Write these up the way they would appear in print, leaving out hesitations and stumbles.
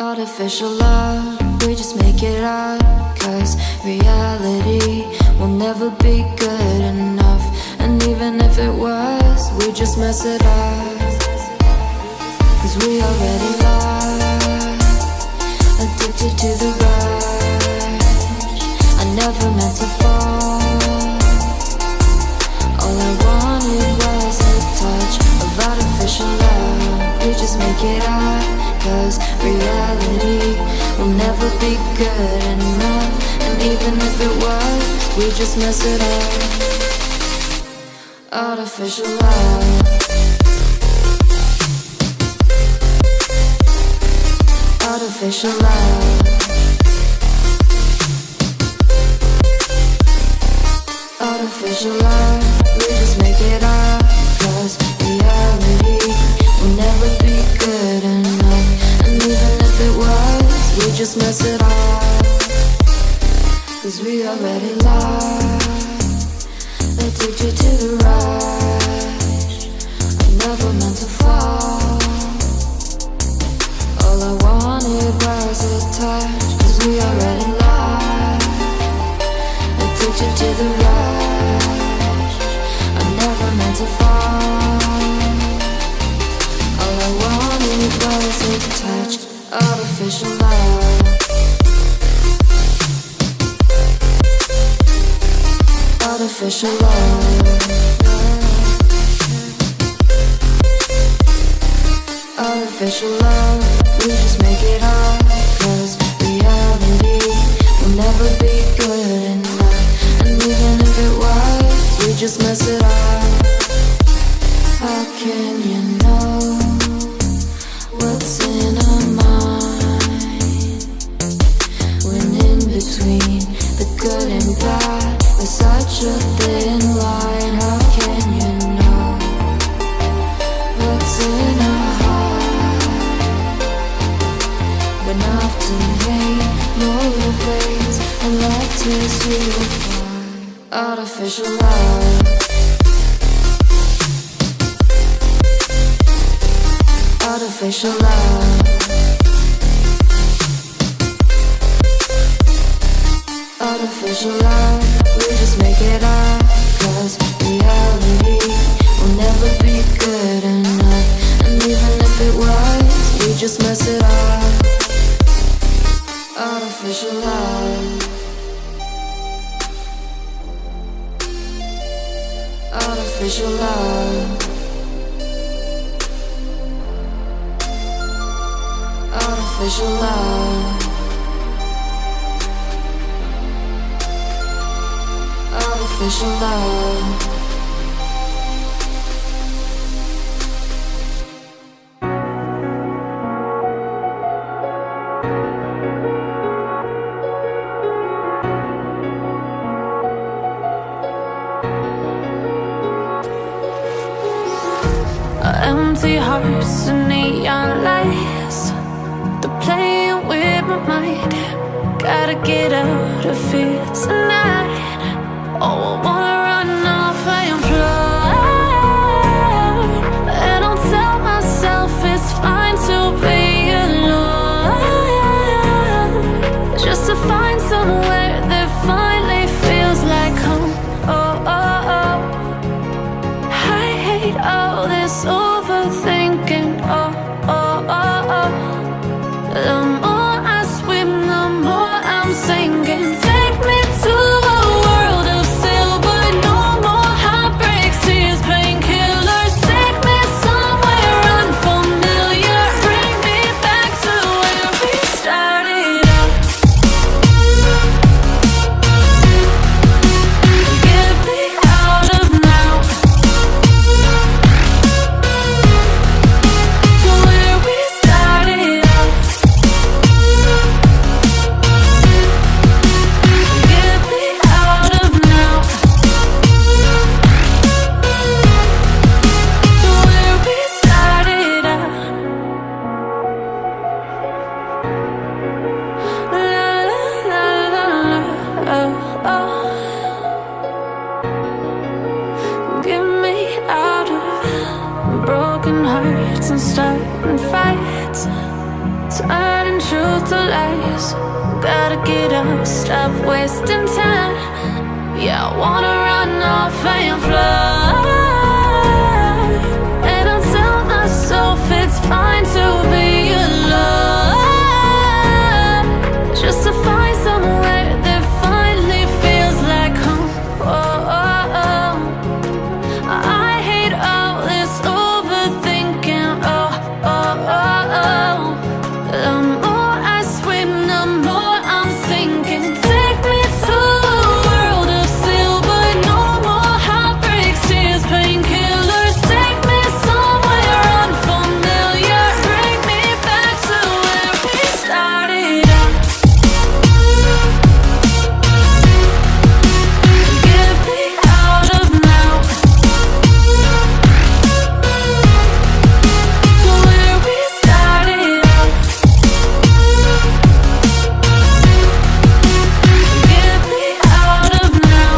Artificial love, we just make it up. Cause reality will never be good enough. And even if it was, we just mess it up. Cause we already lost, addicted to the rush. I never meant to fall. All I wanted was a touch of artificial love. We just make it up. Cause reality will never be good enough. And even if it was, we just mess it up. Artificial love. Artificial love. Artificial love. We just make it up. Cause reality will never be good enough. And even if it was, we just mess it up. Cause we already lost, addicted to the rush. I never meant to fall. All I wanted was a touch. Cause we already lost, addicted to the rush. I never meant to fall. All I wanted was a touch. Artificial love. Artificial love. Artificial love. We just make it up. Cause reality will never be good enough. And even if it was, we just mess it up. How can you know what's in our mind? When in between the good and bad, there's such a thin line. How can you know what's in our heart? When often hate motivates and love tears you apart. Artificial love. Artificial love. Artificial love. We just make it up. Cause reality will never be good enough. And even if it was, we just mess it up. Artificial love. Artificial love. Artificial love. Artificial love. Empty hearts and neon lights, they're playing with my mind. Gotta get out of here tonight. Oh, I wanna run off and fly. And I'll tell myself it's fine to be alone, just to find somewhere that finally feels like home. Oh, oh, oh. I hate all this overthinking. Oh, oh, oh, oh. The more I swim, the more I'm sinking. Take me to a world of silver truth to lies. Gotta get up, stop wasting time. Yeah, I wanna run off and fly. And I'll tell myself it's fine to be alone, just to find somewhere that finally feels like home. Oh, oh, oh. I hate all this overthinking. Oh, oh, oh, oh. The more I swim, the more I'm sinking. Take me to a world of silver. No more heartbreaks, tears, painkillers. Take me somewhere unfamiliar. Bring me back to where we started out. Get me out of now, to where we started out. Get me out of now,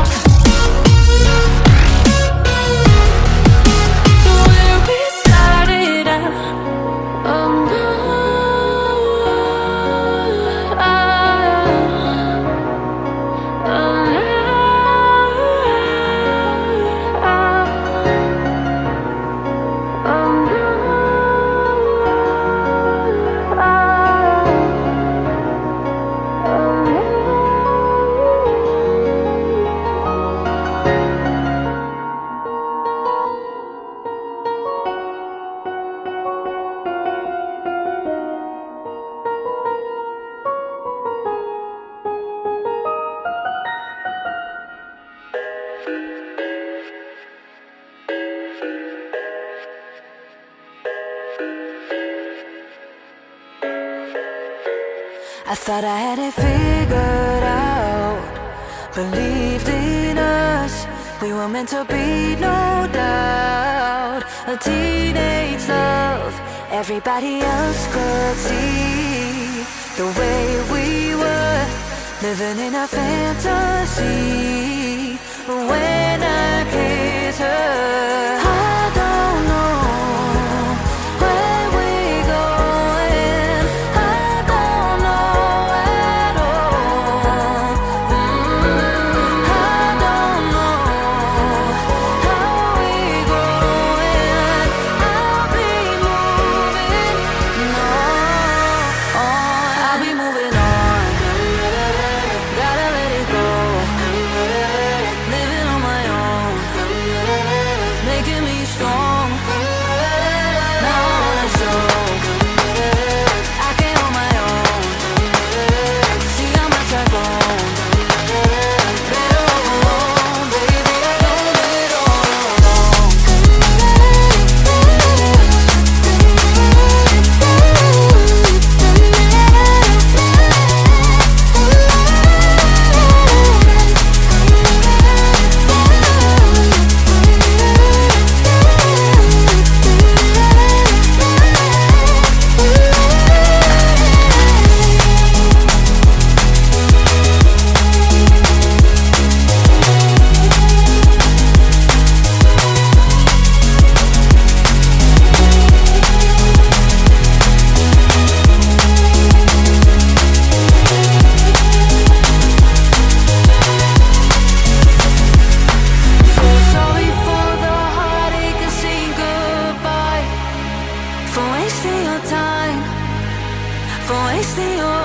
to where we started out. Oh no, I thought I had it figured out, believed in us. We were meant to be, no doubt. A teenage love, everybody else could see the way we were, living in a fantasy. But when I kiss her, I don't know where we're going. I don't know at all. I don't know how we're going. I'll be moving on. I'll be moving on. Gotta let it go. Living on my own, making me strong. Now I wanna show I can hold my own. See how much I've grown. Better off alone, baby. I don't live it all alone. So sorry for the heartache and saying goodbye, for wasting your time, for wasting your